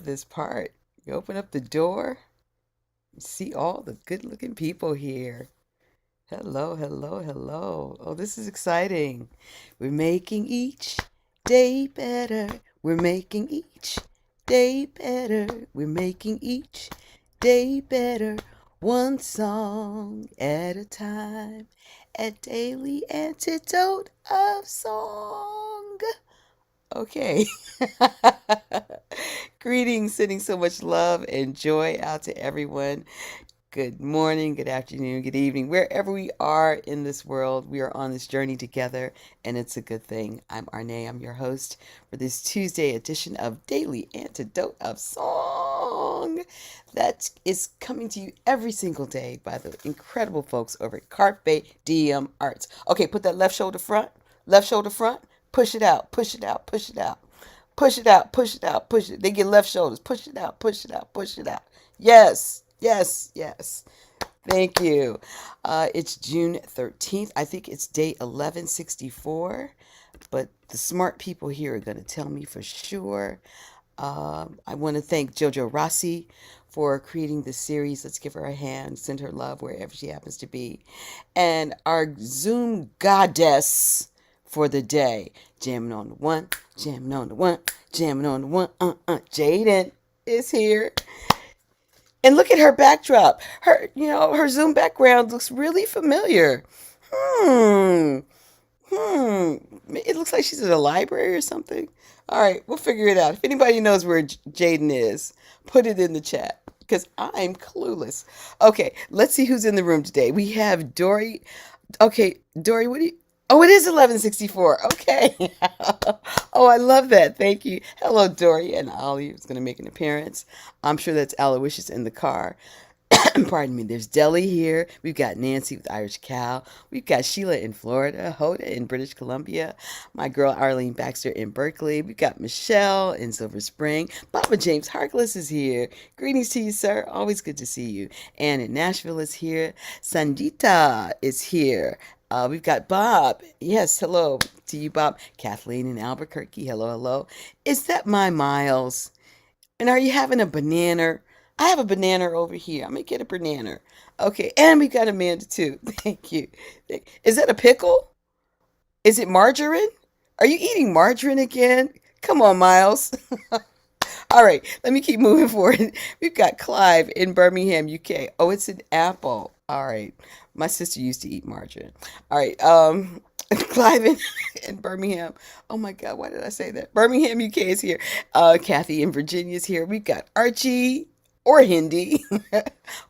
love this part. You open up the door, you see all the good looking people here. Hello, hello, hello. Oh, this is exciting. We're making each day better. We're making each day better. We're making each day better. One song at a time. A daily antidote of song. Okay. Greetings, sending so much love and joy out to everyone. Good morning, good afternoon, good evening. Wherever we are in this world, we are on this journey together, and it's a good thing. I'm Arne, I'm your host for this Tuesday edition of Daily Antidote of Song that is coming to you every single day by the incredible folks over at Carpe Diem Arts. Okay, put that left shoulder front, push it out, push it out, push it out. Push it out, push it out, push it. They get left shoulders. Push it out, push it out, push it out. Yes, yes, yes. Thank you. It's June 13th. I think it's day 1164, but the smart people here are going to tell me for sure. I want to thank Jojo Rossi for creating this series. Let's give her a hand, send her love wherever she happens to be. And our Zoom goddess for the day, jamming on the one, jamming on the one, jamming on the one. Jaden is here. And look at her backdrop. Her Zoom background looks really familiar. Hmm. Hmm. It looks like she's at a library or something. All right, we'll figure it out. If anybody knows where Jaden is, put it in the chat because I'm clueless. Okay, let's see who's in the room today. We have Dory. Okay, Dory, what do you? Oh, it is 1164. Okay. Oh, I love that. Thank you. Hello, Dory and Ollie is going to make an appearance. I'm sure that's Aloysius in the car. Pardon me. There's Deli here. We've got Nancy with Irish Cow. We've got Sheila in Florida, Hoda in British Columbia, my girl Arlene Baxter in Berkeley. We've got Michelle in Silver Spring. Papa James Harkless is here. Greetings to you, sir. Always good to see you. Anne in Nashville is here. Sanjita is here. We've got Bob. Yes, hello to you, Bob. Kathleen in Albuquerque. Hello, hello. Is that my Miles? And are you having a banana? I have a banana over here. I'm gonna get a banana. Okay, and we got Amanda too. Thank you. Is that a pickle? Is it margarine? Are you eating margarine again? Come on, Miles. All right, let me keep moving forward. We've got Clive in Birmingham, UK. Oh, it's an apple. All right. My sister used to eat margarine. All right. Clive in Birmingham. Oh my God, why did I say that? Birmingham, UK is here. Kathy in Virginia is here. We've got Archie or Hindi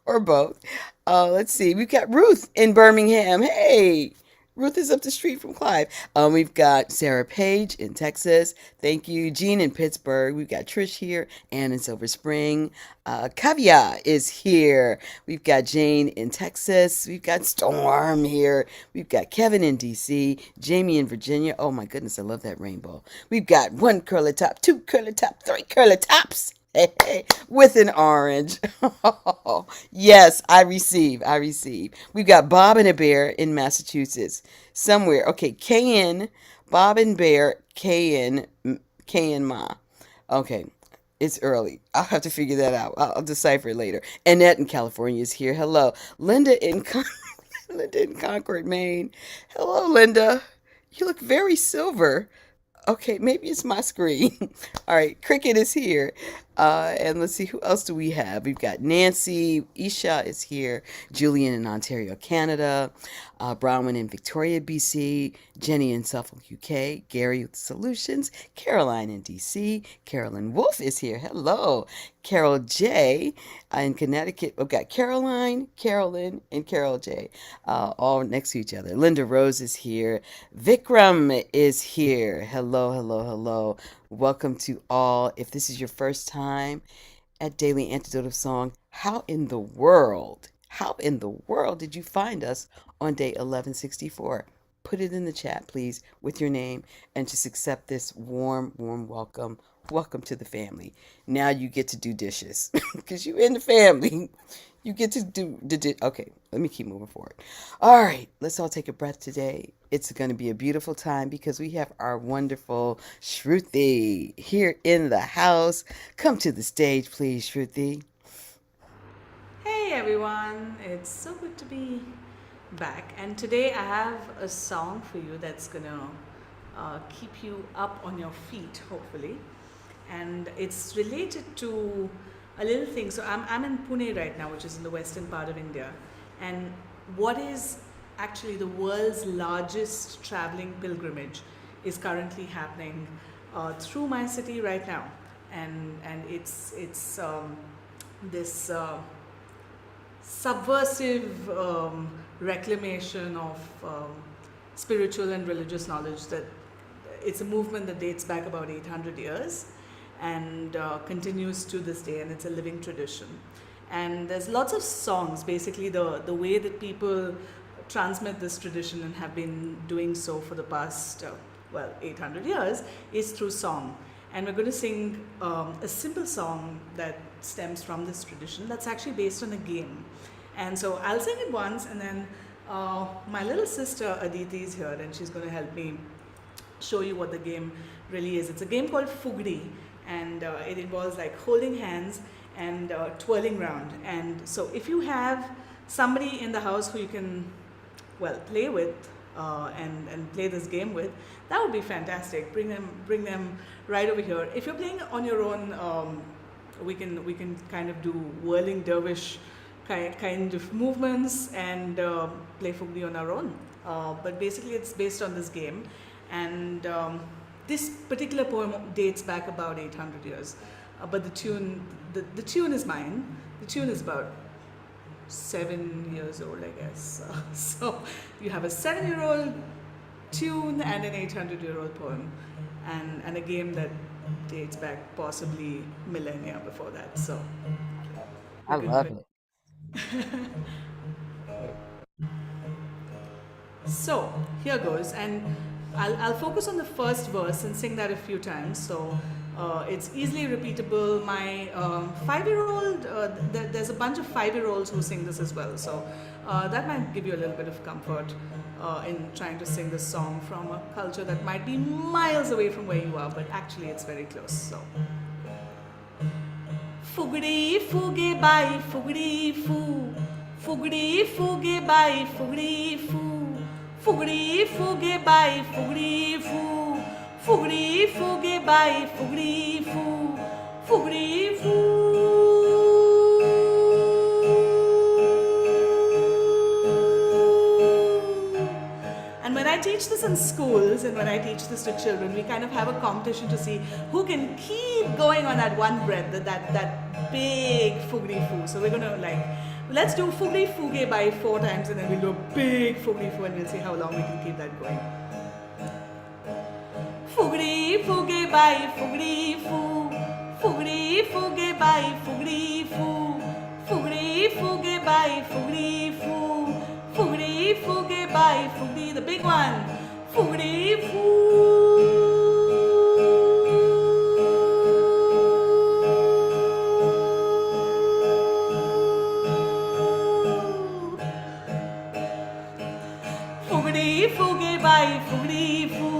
or both. Let's see. We've got Ruth in Birmingham. Hey, Ruth is up the street from Clive. We've got Sarah Page in Texas. Thank you. Jean in Pittsburgh. We've got Trish here. Ann in Silver Spring. Kavya is here. We've got Jane in Texas. We've got Storm here. We've got Kevin in DC. Jamie in Virginia. Oh my goodness, I love that rainbow. We've got one curly top, two curly top, three curly tops. Hey, hey, with an orange. Yes, I receive. I receive. We've got Bob and a Bear in Massachusetts. Somewhere. Okay, KN, Bob and Bear, KN Ma. Okay, it's early. I'll have to figure that out. I'll decipher it later. Annette in California is here. Hello. Linda in Concord, Maine. Hello, Linda. You look very silver. Okay, maybe it's my screen. All right, Cricket is here. And let's see, who else do we have? We've got Nancy. Isha is here. Julian in Ontario, Canada. Bronwyn in Victoria, BC. Jenny in Suffolk, UK. Gary with Solutions. Caroline in DC. Carolyn Wolf is here. Hello. Carol J in Connecticut. We've got Caroline, Carolyn, and Carol J all next to each other. Linda Rose is here. Vikram is here. Hello, hello, hello. Welcome to all. If this is your first time at Daily Antidote of Song, how in the world did you find us on day 1164? Put it in the chat, please, with your name and just accept this warm, warm welcome. Welcome to the family. Now you get to do dishes because you're in the family. You get to do okay, let me keep moving forward. All right, let's all take a breath today. It's going to be a beautiful time because we have our wonderful Shruthi here in the house. Come to the stage, please, Shruthi. Hey everyone, it's so good to be back. And today I have a song for you that's gonna keep you up on your feet, hopefully. And it's related to a little thing. So I'm in Pune right now, which is in the western part of India. And what is actually the world's largest traveling pilgrimage is currently happening through my city right now. And it's this subversive reclamation of spiritual and religious knowledge that it's a movement that dates back about 800 years and continues to this day, and it's a living tradition. And there's lots of songs. Basically, the way that people transmit this tradition and have been doing so for the past 800 years is through song. And we're going to sing a simple song that stems from this tradition that's actually based on a game. And so I'll sing it once, and then my little sister Aditi is here, and she's going to help me show you what the game really is. It's a game called Fugdi, and it involves like holding hands and twirling round. And so if you have somebody in the house who you can, play with and play this game with, that would be fantastic. Bring them right over here. If you're playing on your own, we can kind of do whirling dervish kind of movements and play Fugdi on our own. But basically, it's based on this game, and this particular poem dates back about 800 years. But the tune is mine. The tune is about 7 years old, I guess. So you have a 7-year-old tune and an 800-year-old poem, and a game that dates back possibly millennia before that. So I we're going to do love it. it. So here goes, and I'll focus on the first verse and sing that a few times. So it's easily repeatable. My 5-year-old, there's a bunch of 5-year-olds who sing this as well. So that might give you a little bit of comfort in trying to sing this song from a culture that might be miles away from where you are, but actually it's very close. So. Fugdi fuge by fugdi fu, fugdi fuge by fugdi fu, fugdi fuge by fugdi fu, fugdi fuge by fugdi fu, fugdi fu. And when I teach this in schools and when I teach this to children, we kind of have a competition to see who can keep going on that one breath, that big fugdi fu. So we're going to let's do fugdi fuge by 4 times, and then we'll do a big fugdi fu, and we'll see how long we can keep that going. Fugdi fuge by fugdi fu, fugdi fuge by fugdi fu, fugdi fuge by fugdi fu, fugdi fuge by fugdi, the big one, fugdi fu. Fugdi fuge by fugdi fu,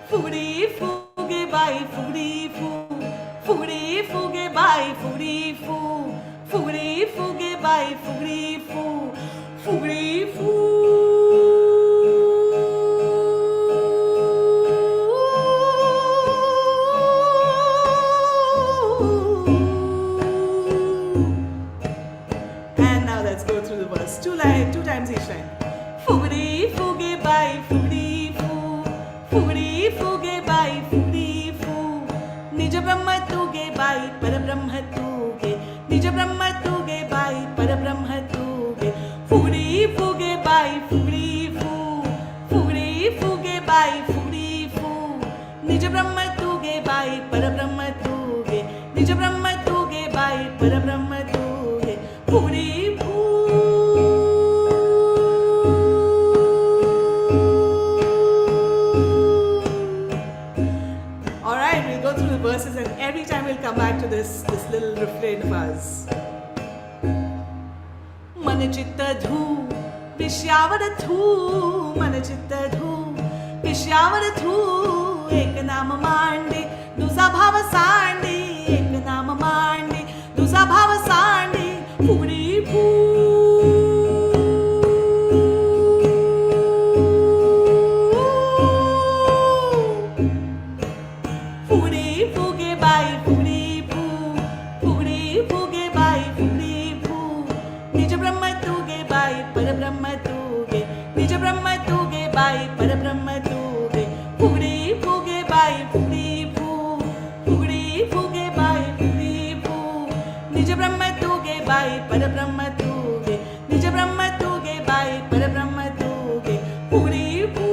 fugdi fuge by fugdi fu, fugdi fuge by fugdi fu, fugdi fuge by fugdi fu, fugdi fu. And now let's go through the verse. Two times each line. Fugdi fuge by fugdi fu, fugdi fuge by fugdi fu, Nija Brahma tuge by Parabrahma tuge, Nija Brahma tuge by Parabrahma tuge, fugdi fuge by fugdi fu, fugdi fuge by fugdi fu, Nija Brahma tuge by Parabrahma tuge, Nija Brahma tuge by Parabrahma tuge, fugdi fu. Verses, and every time we'll come back to this little refrain of ours. मन चित्त धू विषयावर धू मन चित्त धू विषयावर धू एक नाम मांडे दुजा भाव सांडे एक नाम मांडे दुजा भाव सांडे फुगडी फू फुगडी फुगे बाई फुगडी फू फुगडी फुगे बाई फुगडी फू निज ब्रह्म तुगे बाई परब्रह्म तुगे निज ब्रह्म तुगे बाई परब्रह्म तुगे फुगडी फुगे बाई फुगडी फू फुगडी फुगे बाई फुगडी फू निज ब्रह्म तुगे बाई परब्रह्म तुगे निज ब्रह्म तुगे बाई परब्रह्म तुगे फुगडी फू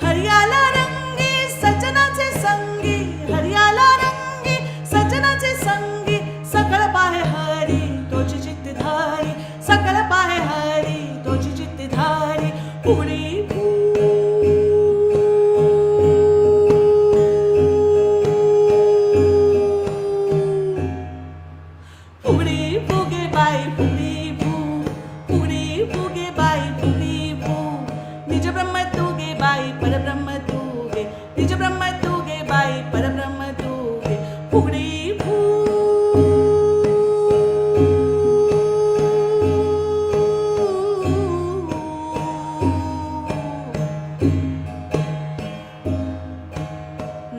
हरियाला रंगी सजनाचे संगी हरियाला रंगी सजनाचे संगी सकळ पाहे हरी तोची चित्त धारी सकळ पाहे हरी तोची चित्त धारी फुगडी फू फुगडी फुगे बाई फुगडी फू फुगडी फुगे बाई फुगडी फू निज ब्रह्म तुगे बाई परब्रह्म तुगे निज ब्रह्म तुगे बाई परब्रह्म तुगे फुगडी फू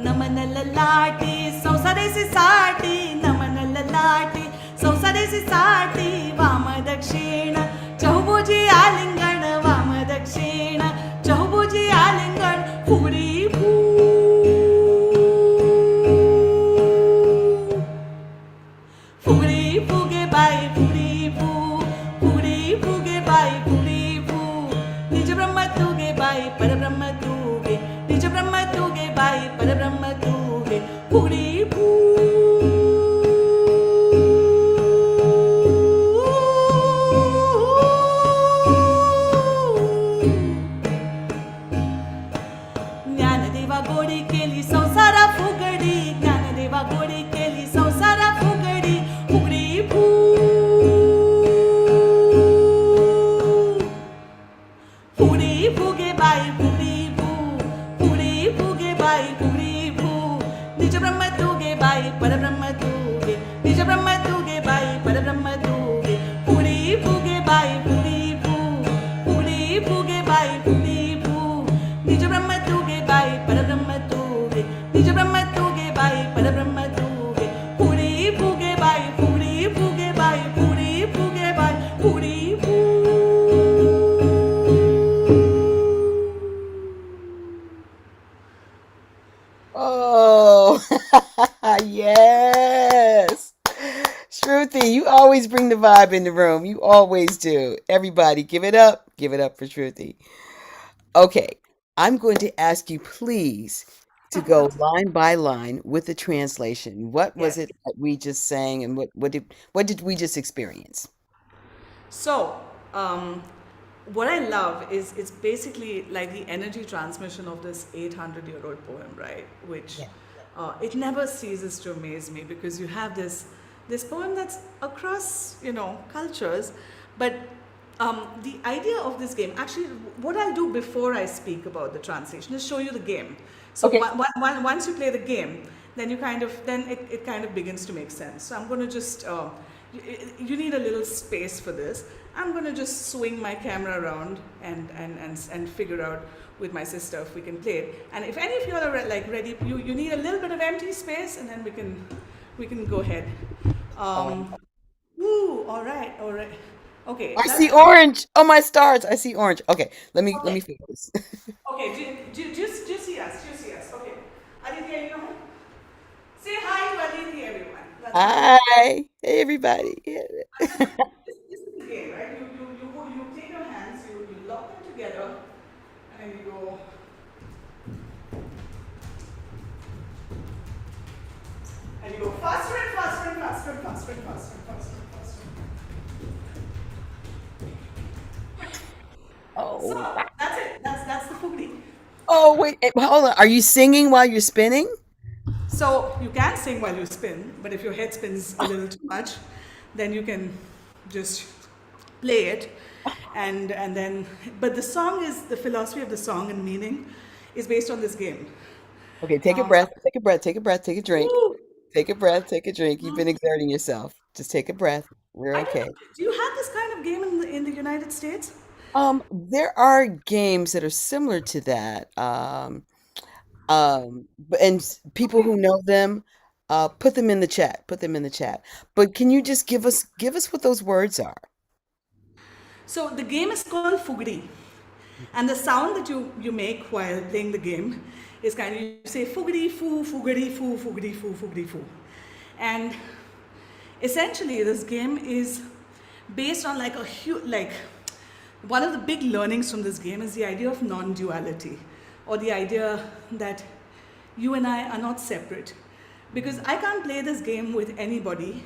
नमन ललाटी संसारेसी साठी नमन ललाटी संसारेसी साठी वाम दक्षिण चहुभुजी आलिंगण वाम दक्षिण चहुभुजी आलिंगण फुगडी फू फुगडी फुगे बाई फुगडी फू फुगडी फुगे बाई फुगडी फू निज ब्रह्म तुगे बाई परब्रह्म तुगे निज ब्रह्म तुगे बाई परब्रह्म तुगे फुगडी फू ज्ञानदेवा गोडी केली संसारा फुगडी ज्ञानदेवा गोडी केली संसारा फुगडी फुगडी फू फुगडी फुगे बाई फुगडी फू फुगडी फुगे बाई फुगडी फू निज ब्रह्म तुगे बाई परब्रह्म तुगे निज ब्रह्म तुगे बाई परब्रह्म तुगे फुगडी फुगे बाई फुगडी फू फुगडी फुगे बाई फुगडी फू निज ब्रह्म तुगे बाई परब्रह्म तुगे निज ब्रह्म तुगे बाई परब्रह्म तुगे फुगडी फुगे बाई फुगडी फुगे बाई फुगडी फुगे बाई फुगडी फू Oh, yes. Shruthi, you always bring the vibe in the room. You always do. Everybody, give it up. Give it up for Shruthi. Okay, I'm going to ask you, please, to go line by line with the translation. What was Yes. it that we just sang, and what did we just experience? So, um, what I love is it's basically like the energy transmission of this 800-year-old poem, right? Which Yeah. it never ceases to amaze me because you have this poem that's across cultures, but the idea of this game actually what I'll do before I speak about the translation is show you the game. So Okay. once you play the game, then it kind of begins to make sense. So I'm going to just you need a little space for this. I'm going to just swing my camera around and figure out with my sister if we can play it. And if any of you are like ready, you need a little bit of empty space, and then we can go ahead. All right. Um, Ooh, all right, all right. Okay, I let's. see orange. Oh, my stars. I see orange. Okay, let me Okay, focus. okay. Just see us. Just see us. Okay. Aditya, say hi to Aditya, everyone. That's what. Hi. Hey, everybody. Yeah. This is the game, right? You take your hands, you lock them together, and you go faster and faster and faster and faster and faster and faster and faster. Oh, So that's it. That's the Fugdi. Oh, wait, hold on. Are you singing while you're spinning? So you can sing while you spin, but if your head spins a little too much, then you can just play it, and then. But the song is the philosophy of the song and meaning is based on this game. Okay, take a Um, breath, take a breath, take a breath, take a drink. Ooh, Take a breath, take a drink. You've been exerting yourself. Just take a breath. We're I don't okay. know. Do you have this kind of game in the United States? There are games that are similar to that. People who Okay. know them, put them in the chat. Put them in the chat. But can you just give us what those words are? So the game is called Fugdi. And the sound that you make while playing the game is kind of, you say Fugdi foo, Fugdi foo, Fugdi foo, Fugdi foo. And essentially, this game is based on like a huge, like one of the big learnings from this game is the idea of non-duality, or the idea that you and I are not separate, because I can't play this game with anybody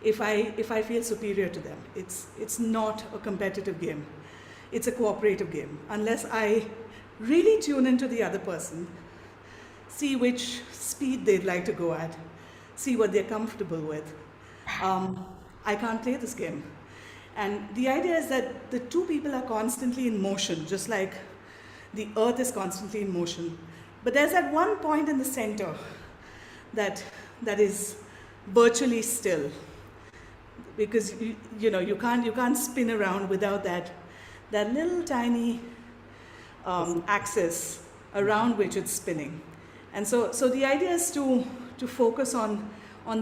if I feel superior to them. It's not a competitive game. It's a cooperative game. Unless I really tune into the other person, see which speed they'd like to go at, see what they're comfortable with, um, I can't play this game. And the idea is that the two people are constantly in motion, just like the earth is constantly in motion. But there's that one point in the center that that is virtually still, because you can't spin around without that little tiny axis around which it's spinning. And so the idea is to focus on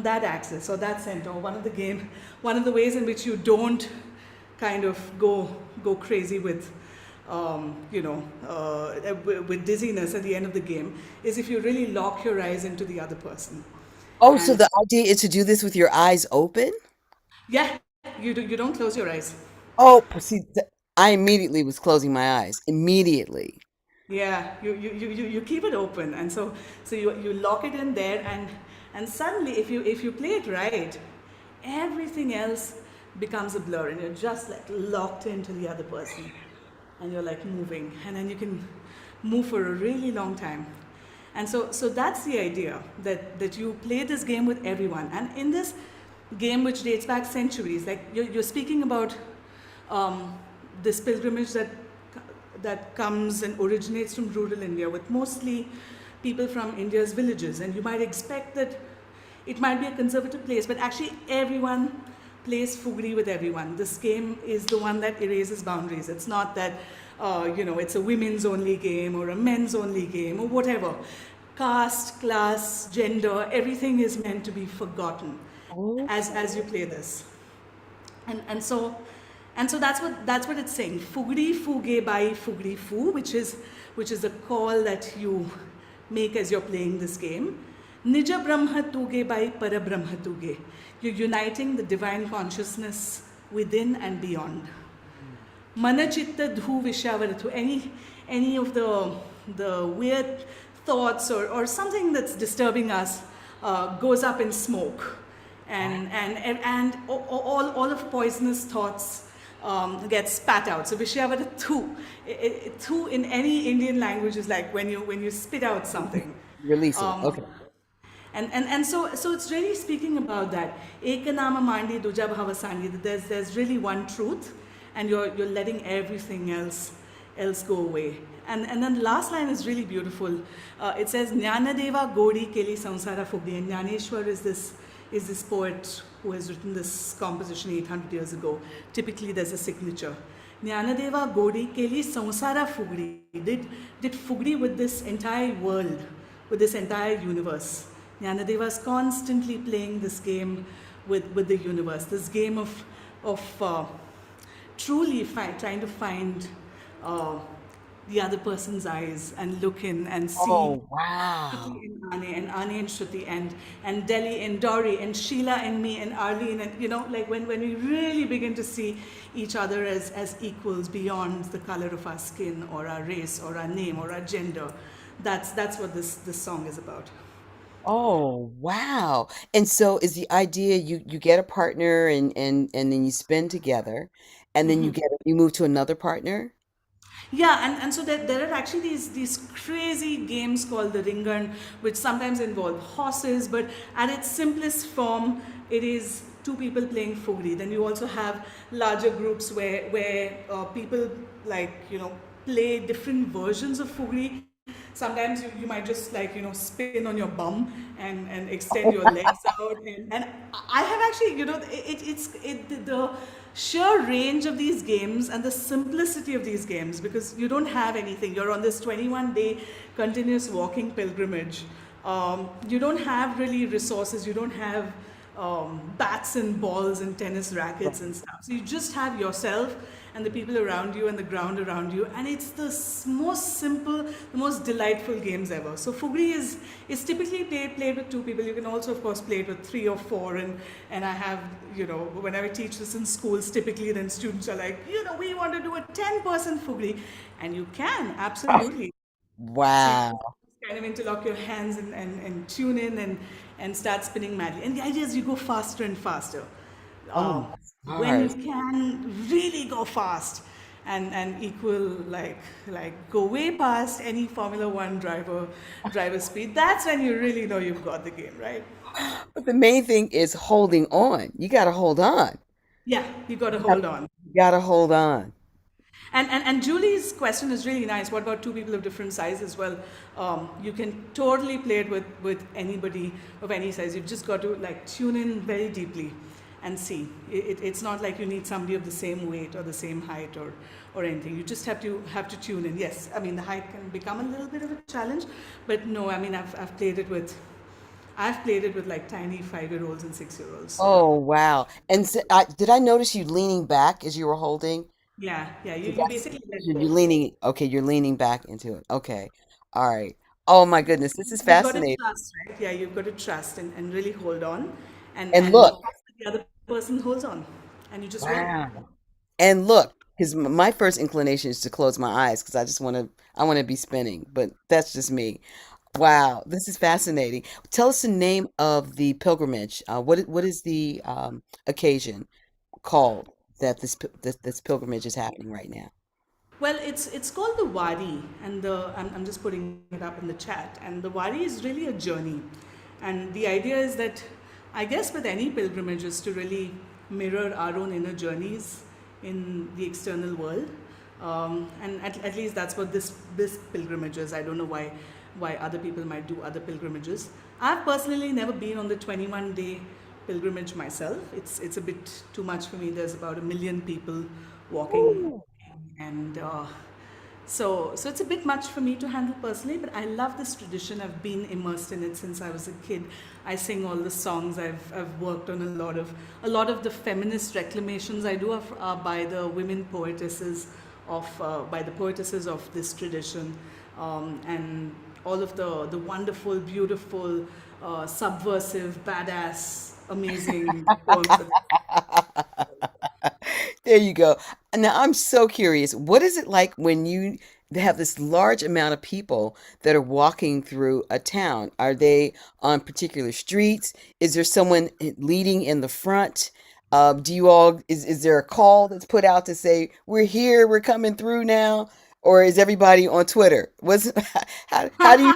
that axis or that center. One of the ways in which you don't kind of go crazy with with dizziness at the end of the game is if you really lock your eyes into the other person. Oh, so And the idea is to do this with your eyes open? yeah, you don't close your eyes. Oh, see, I immediately was closing my eyes. Immediately. Yeah, you keep it open, and so you lock it in there, and suddenly if you play it right, everything else becomes a blur, and you're just like locked into the other person, and you're like moving, and then you can move for a really long time. And so that's the idea, that you play this game with everyone, and in this game, which dates back centuries, like you're speaking about um, this pilgrimage that comes and originates from rural India, with mostly people from India's villages. And you might expect that it might be a conservative place, but actually everyone plays Fugri with everyone. This game is the one that erases boundaries. It's not that it's a women's only game or a men's only game or whatever. Caste, class, gender, everything is meant to be forgotten Oh. as you play this. And so that's what it's saying. Fugri fuge by fugri fu, which is a call that you make as you're playing this game. Nija Brahma tuge by para Brahma tuge. You're uniting the divine consciousness within and beyond. Manachitta dhu vishavaratu. Any of the weird thoughts or something that's disturbing us goes up in smoke, and all of poisonous thoughts get spat out. So vishyavara thu. Thu in any Indian language is like when you spit out something. Release it. Um, Okay. and so it's really speaking about that. Ekanama mandi duja bhava sandi. That there's really one truth, and you're letting everything else go away. And then the last line is really beautiful. It says Jnanadeva Godi Keli Samsara Fugdi. And Jnaneshwar is this poet who has written this composition 800 years ago. Typically, there's a signature. Jnanadeva Godi Keli Samsara Fugdi. Did Fugdi with this entire world, with this entire universe. Jnanadeva is constantly playing this game with the universe, this game of truly trying to find uh, the other person's eyes and look in and see Oh, wow. Shruti and Ane and Shruti and Delhi and Dori and Sheila and me and Arlene, and like when we really begin to see each other as equals beyond the color of our skin or our race or our name or our gender. That's what this song is about. Oh, wow. And so is the idea you get a partner and then you spend together and then you move to another partner? Yeah, and so there are actually these crazy games called the Ringan, which sometimes involve horses, but at its simplest form, it is two people playing Fugdi. Then you also have larger groups where people, like, play different versions of Fugdi. Sometimes you might just, like, spin on your bum and extend your legs out, and I have actually, the sheer range of these games and the simplicity of these games, because you don't have anything, you're on this 21-day continuous walking pilgrimage. You don't have really resources, you don't have bats and balls and tennis rackets and stuff. So you just have yourself and the people around you and the ground around you, and it's the most simple, the most delightful games ever. So Fugri is typically played with two people. You can also, of course, play it with three or four, and I have, whenever I teach this in schools, typically then students are like, we want to do a 10% Fugri, and you can absolutely. So you Wow. just kind of interlock your hands and tune in and start spinning madly. And the idea is you go faster and faster. Oh Um, my when you stars. can really go fast and equal, like go way past any Formula One driver speed, that's when you really know you've got the game, right? But the main thing is holding on. You got to hold on. Yeah, you got to You gotta, hold on. you gotta hold on. And Julie's question is really nice. What about two people of different sizes? Well, you can totally play it with anybody of any size. You've just got to, like, tune in very deeply and see. It's not like you need somebody of the same weight or the same height or anything. You just have to tune in. Yes, I mean, the height can become a little bit of a challenge, but no, I mean, I've played it with, like, tiny 5-year-olds and 6-year-olds. So Oh wow. And did I notice you leaning back as you were holding? yeah, you, So you that's basically let you're go. leaning. Okay, you're leaning back into it. Okay. All right. Oh my goodness, this is You've got to fascinating. trust, right? Yeah, you've got to trust and really hold on And and look, trust that the other person holds on. And you just will. wow. And look, because my first inclination is to close my eyes because I want to be spinning, but that's just me. Wow, this is fascinating. Tell us the name of the pilgrimage. What is the occasion called that this pilgrimage is happening right now? Well, it's called the Wadi, and I'm just putting it up in the chat. And the Wadi is really a journey, and the idea is that, I guess, with any pilgrimage is to really mirror our own inner journeys in the external world, and at least that's what this pilgrimage is. I don't know why other people might do other pilgrimages. I've personally never been on the 21-day pilgrimage myself. It's a bit too much for me. There's about 1 million people walking, Ooh. and so it's a bit much for me to handle personally, but I love this tradition. I've been immersed in it since I was a kid. I sing all the songs. I've worked on a lot of the feminist reclamations I do are by the women poetesses by the poetesses of this tradition, and all of the wonderful, beautiful, subversive, badass, amazing poems that There you go. Now I'm so curious. What is it like when you have this large amount of people that are walking through a town? Are they on particular streets? Is there someone leading in the front? Do you all is there a call that's put out to say we're here, we're coming through now, or is everybody on Twitter? What's how do you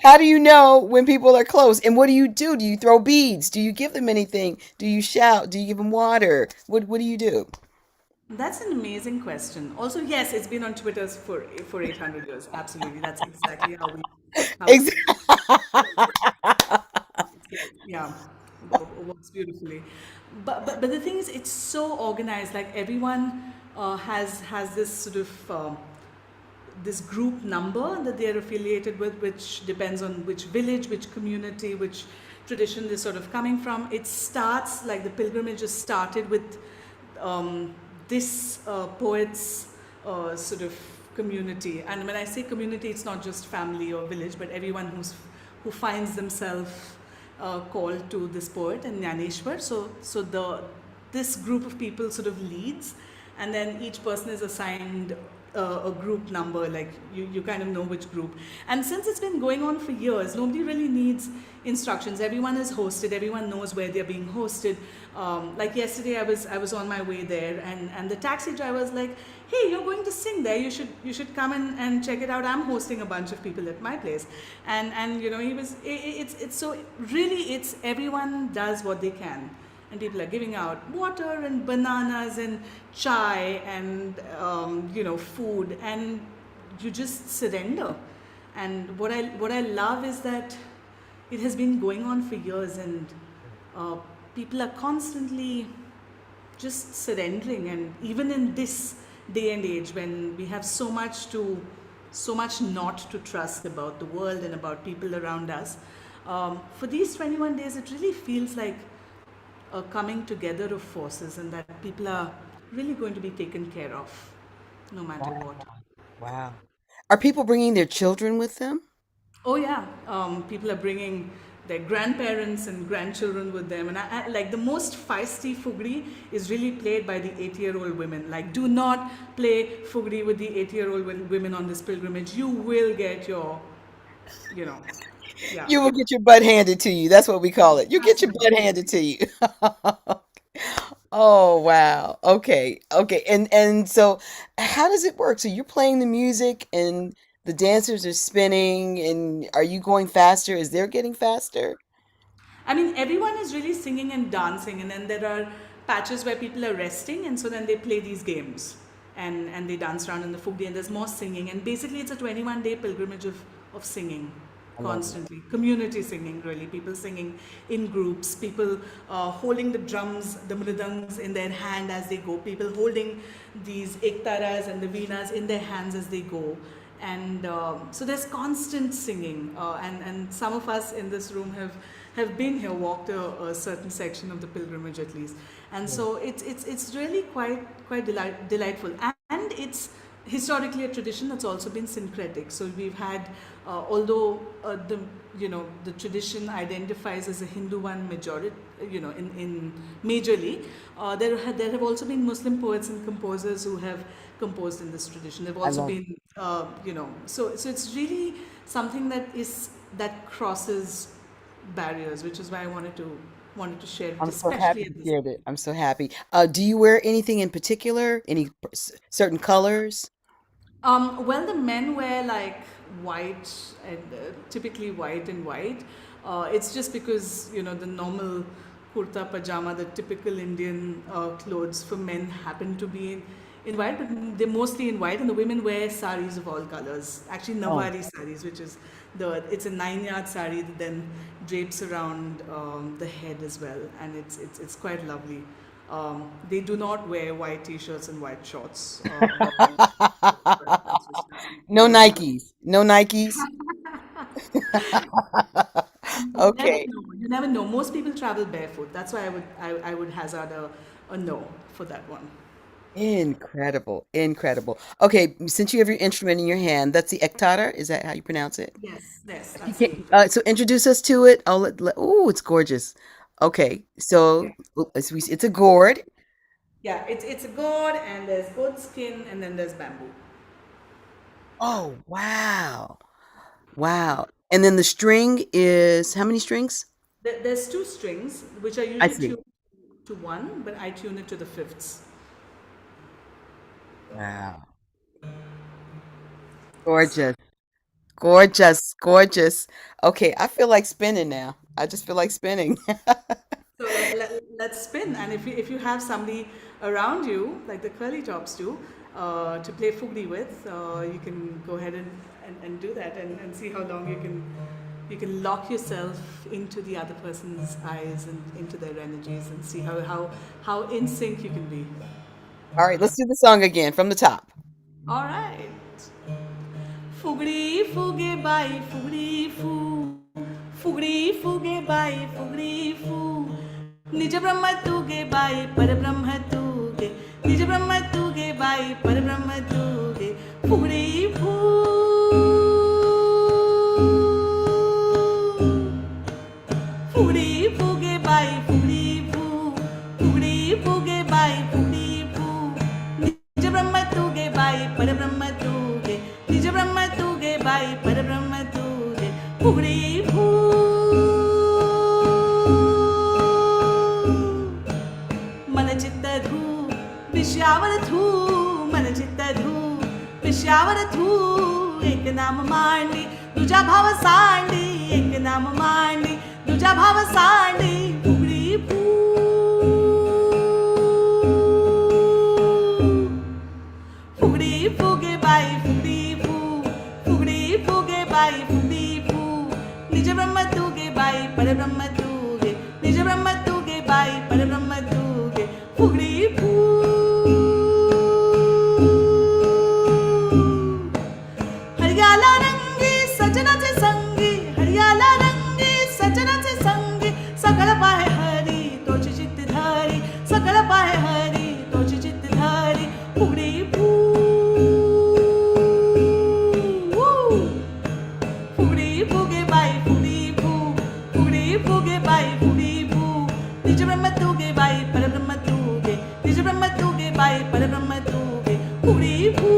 how do you know when people are close? And what do you do? Do you throw beads? Do you give them anything? Do you shout? Do you give them water? What do you do? That's an amazing question. Also, yes, it's been on Twitter for 800 years. Absolutely, that's exactly how we Ex- yeah, works beautifully. But the thing is, it's so organized. Like, everyone has this sort of this group number that they are affiliated with, which depends on which village, which community, which tradition they're sort of coming from. It starts, like, the pilgrimage is started with um, this poet's sort of community. And when I say community, it's not just family or village, but everyone who finds themselves called to this poet and Jnaneshwar. So this group of people sort of leads, and then each person is assigned a group number, like you kind of know which group. And since it's been going on for years, nobody really needs instructions. Everyone is hosted. Everyone knows where they're being hosted. Like yesterday, I was on my way there, and the taxi driver was like, "Hey, you're going to sing there. You should come and check it out. I'm hosting a bunch of people at my place." And he was it's so really it's everyone does what they can, and people are giving out water and bananas and chai and food, and you just surrender. And what I love is that it has been going on for years, and uh, people are constantly just surrendering. And even in this day and age, when we have so much not to trust about the world and about people around us, for these 21 days it really feels like a coming together of forces, and that people are really going to be taken care of no matter Wow. what. Wow. Are people bringing their children with them? Oh yeah, people are bringing their grandparents and grandchildren with them, and like the most feisty Fugdi is really played by the 8-year-old women. Like, do not play Fugdi with the 8-year-old women on this pilgrimage. You will get your, you know, yeah, You will get your butt handed to you. That's what we call it. You get your butt absolutely. handed to you. Oh, wow. Okay. Okay. And so how does it work? So you're playing the music and the dancers are spinning, and are you going faster? Is they're getting faster? I mean, everyone is really singing and dancing, and then there are patches where people are resting, and so then they play these games, and they dance around in the Fugdi, and there's more singing. And basically, it's a 21-day pilgrimage of singing I love it. constantly. Community singing, really. People singing in groups, people holding the drums, the mridangs in their hand as they go, people holding these ektaras and the veenas in their hands as they go. And so there's constant singing, and some of us in this room have been here, walked a certain section of the pilgrimage at least, and Yeah. so it's really quite delightful, and it's historically a tradition that's also been syncretic. So we've had, although the tradition identifies as a Hindu one majority, in majorly, there have also been Muslim poets and composers who have composed in this tradition. There have I also love it. been, so it's really something that crosses barriers, which is why I wanted to share it, I'm so especially happy at you this. shared it. I'm so happy. Do you wear anything in particular? Any certain colors? Well, the men wear like white, and typically white and white. It's just because the normal kurta pajama, the typical Indian clothes for men happen to be in white, but they're mostly in white. And the women wear saris of all colors. Actually, Oh. nawari saris, which is it's a 9 yard sari that then drapes around the head as well, and it's quite lovely. They do not wear white t-shirts and white shorts. That's just No that's not. Nikes. No Nikes. You never Okay. know. You never know. Most people travel barefoot. That's why I would hazard a no for that one. Incredible. Incredible. Okay, since you have your instrument in your hand, that's the ektara. Is that how you pronounce it? Yes, yes, You that's the can, instrument. so introduce us to it. Oh, it's gorgeous. Okay, Yeah, so it's a gourd. yeah. It's a gourd, and there's goat skin, and then there's bamboo. Oh, wow. Wow. And then the string is how many strings? There's two strings, which are I usually see. tuned to one, but I tune it to the fifths. Wow. Gorgeous. Gorgeous. Gorgeous. Okay, I feel like spinning now. I just feel like spinning. So let's spin. And if you have somebody around you, like the curly tops do, to play Fugdi with, you can go ahead and do that, and see how long you can lock yourself into the other person's eyes and into their energies, and see how in sync you can be. All right, let's do the song again from the top. All right. Fugri fuge bai fugri fu, fugri fuge bai fugri fu, निज ब्रह्म तुगे by पर ब्रह्म तुगे, निज ब्रह्म तुगे by पर ब्रह्म तुगे, फुगड़ी फू, फुगड़ी फूगे by फुगड़ी फू, फुगड़ी फूगे बाई फुगड़ी फू, निज ब्रह्म तुगे बाई पर ब्रह्म बाई परब्रह्म तुगे फुगडी फू मन चित्त धू विषयावर धू मन चित्त धू विषयावर धू एक नाम मांडी तुझा भाव सांडी एक नाम मांडी तुझा भाव सांडी फुगडी फू फुगडी फुगे बाई फुगडी फू फुगडी फुगे बाई फुगडी फू निज ब्रह्म तुगे बाई परब्रह्म तुगे निज ब्रह्म तुगे बाई परब्रह्म तुगे फुगडी फू हरियाला रंगी सजनाचे संगी हरियाला रंगी सजनाचे संगी सकळ पाहे हरी तोची चित्त धारी सकळ पाहे हरी तोची चित्त धारी फुगडी फू फुगडी फुगे बाई फुगडी फू फुगडी फुगे बाई फुगडी फू निज ब्रह्म तुगे बाई परब्रह्म तुगे निज ब्रह्म तुगे बाई परब्रह्म तुगे फुगडी फू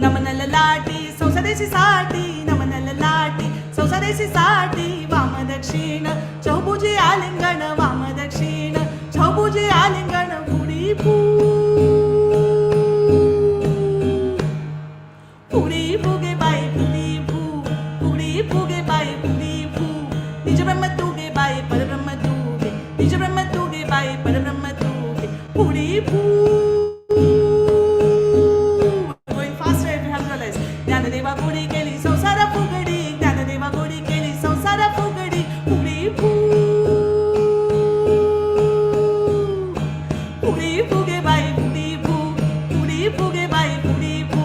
नमनल लाटी संसारेची साठी नमनल लाटी संसारेची साठी वाम दक्षिण चौभुजी आलिंगण वाम दक्षिण चौभुजी आलिंगण फुगडी फू फुगडी फुगे बाई फुगडी फू फुगडी फुगे बाई फुगडी फू निज ब्रह्म तुगे बाई परब्रह्म तुगे निज ब्रह्म तुगे बाई परब्रह्म तुगे फुगडी फू going faster if you have realized ज्ञानदेवा गोडी केली संसार फुगडी ज्ञानदेवा गोडी केली संसार फुगडी फुगडी फू फुगडी फुगे बाई फुगडी फू फुगडी फुगे बाई फुगडी फू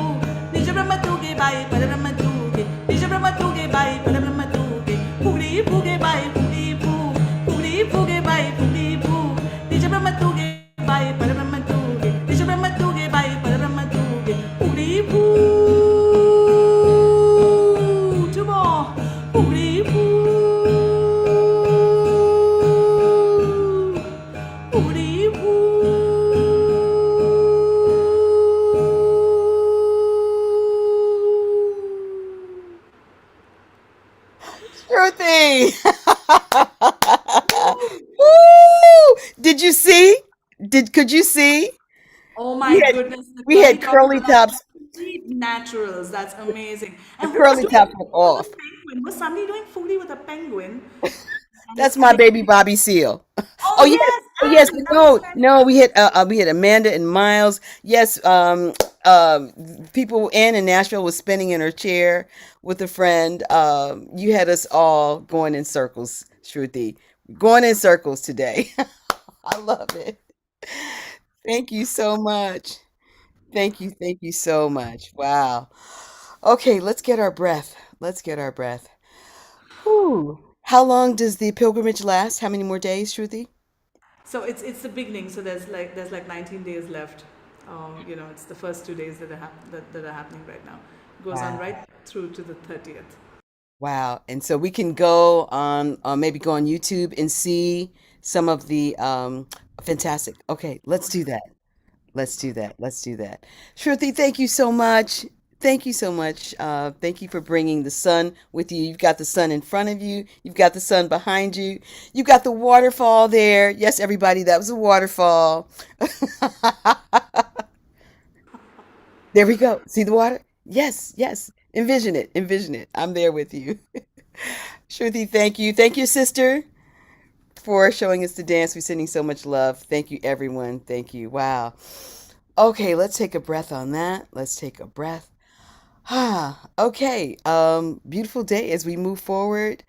निज ब्रह्म तुगे बाई परब्रह्म तुगे निज ब्रह्म तुगे बाई परब्रह्म तुगे फुगडी फुगे बाई फुगडी फू फुगडी फुगे बाई फुगडी फू निज ब्रह्म तुगे बाई परब्रह्म तुगे निज ब्रह्म तुगे बाई परब्रह्म तुगे फुगडी फू two more फुगडी फू फुगडी फू Shruthi! Woo! Did you see? Could you see? Oh We my had goodness, the we curly had tops curly are tops. complete naturals. That's amazing. The And who was curly doing tops were Fugdi with off. a penguin? Was somebody doing Fugdi with a penguin? And That's it's my like, baby Bobby Seal. oh Oh yes, yes, oh yes. and that was No, no. We had Amanda and Miles. Yes. People Ann in Nashville was spinning in her chair with a friend. You had us all going in circles, Shruti. Going in circles today. I love it. Thank you so much. Thank you so much. Wow. Okay, let's get our breath. Let's get our breath. Whew. How long does the pilgrimage last? How many more days, Shruti? so it's the beginning. So there's like 19 days left. It's the first 2 days that are happening right now. It goes on Wow. right through to the 30th. Wow. And so we can go on, maybe go on YouTube and see some of the fantastic. Okay, let's do that. Let's do that. Let's do that. Shruti, thank you so much. Thank you so much. Thank you for bringing the sun with you. You've got the sun in front of you. You've got the sun behind you. You got the waterfall there. Yes, everybody, that was a waterfall. There we go. See the water? Yes, yes. Envision it. Envision it. I'm there with you. Shruti, thank you. Thank you, sister, for showing us the dance. We're sending so much love. Thank you, everyone. Thank you. Wow. Okay, let's take a breath on that. Let's take a breath. Ah, okay. Beautiful day as we move forward.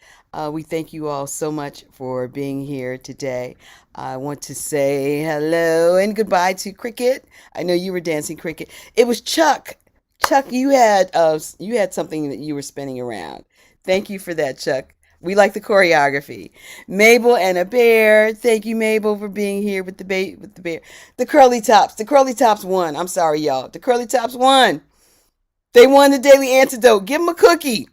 We thank you all so much for being here today. I want to say hello and goodbye to Cricket. I know you were dancing, Cricket. It was Chuck. Chuck, you had something that you were spinning around. Thank you for that, Chuck. We like the choreography. Mabel and a bear. Thank you, Mabel, for being here with the bear. The curly tops. The curly tops won. I'm sorry, y'all. The curly tops won. They won the daily antidote. Give them a cookie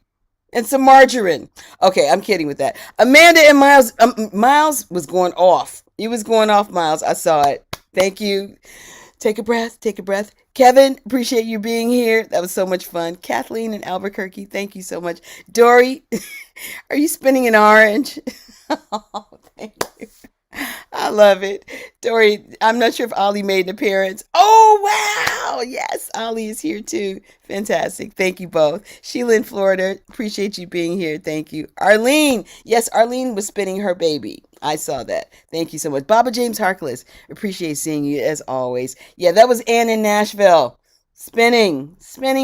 and some margarine. Okay, I'm kidding with that. Amanda and Miles. Miles was going off. He was going off, Miles. I saw it. Thank you. Take a breath. Take a breath. Kevin, appreciate you being here. That was so much fun. Kathleen in Albuquerque, thank you so much. Dory, are you spinning an orange? Oh, thank you. I love it. Dory, I'm not sure if Ollie made an appearance. Oh, wow. Yes, Ollie is here too. Fantastic. Thank you both. Sheila in Florida, appreciate you being here. Thank you. Arlene, yes, Arlene was spinning her baby. I saw that. Thank you so much. Baba James Harkless, appreciate seeing you as always. Yeah, that was Ann in Nashville. Spinning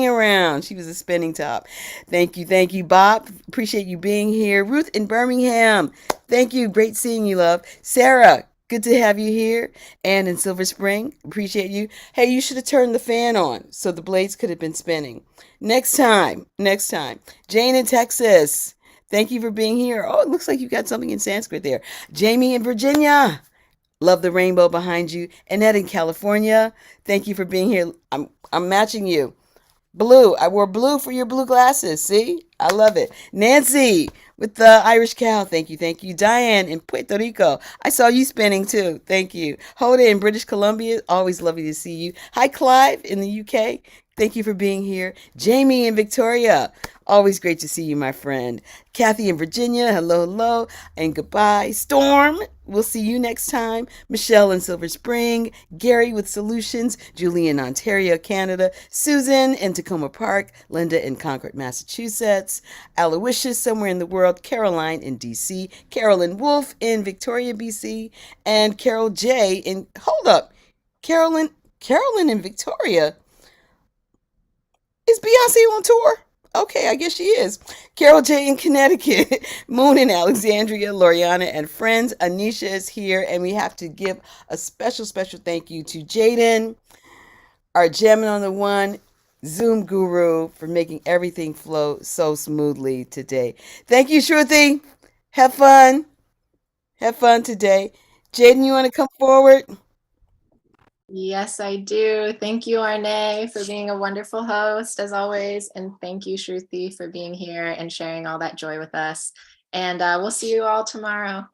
around. She was a spinning top. Thank you, Bob. Appreciate you being here. Ruth in Birmingham. Thank you. Great seeing you, love. Sarah, good to have you here. Ann in Silver Spring, appreciate you. Hey, you should have turned the fan on so the blades could have been spinning. Next time. Jane in Texas, thank you for being here. Oh, it looks like you got something in Sanskrit there. Jamie in Virginia, love the rainbow behind you. Annette in California, thank you for being here. I'm matching you. Blue. I wore blue for your blue glasses. See? I love it. Nancy with the Irish cow. Thank you. Thank you. Diane in Puerto Rico. I saw you spinning too. Thank you. Hoda in British Columbia. Always lovely to see you. Hi, Clive in the UK. Thank you for being here. Jamie in Victoria. Always great to see you, my friend. Kathy in Virginia. Hello, hello, and goodbye. Storm. We'll see you next time. Michelle in Silver Spring. Gary with Solutions. Julie in Ontario, Canada. Susan in Tacoma Park. Linda in Concord, Massachusetts. Aloysius somewhere in the world. Caroline in DC. Carolyn Wolf in Victoria, BC. And Carol J in, hold up, Carolyn, Carolyn in Victoria. Is Beyonce on tour? Okay, I guess she is. Carol J in Connecticut, Moon in Alexandria, Loriana and friends. Anisha is here, and we have to give a special thank you to Jaden, our Gemini on the one, Zoom guru, for making everything flow so smoothly today. Thank you, Shruthi. Have fun. Have fun today. Jaden, you want to come forward? Yes, I do. Thank you, Arne, for being a wonderful host as always. And thank you, Shruthi, for being here and sharing all that joy with us. And we'll see you all tomorrow.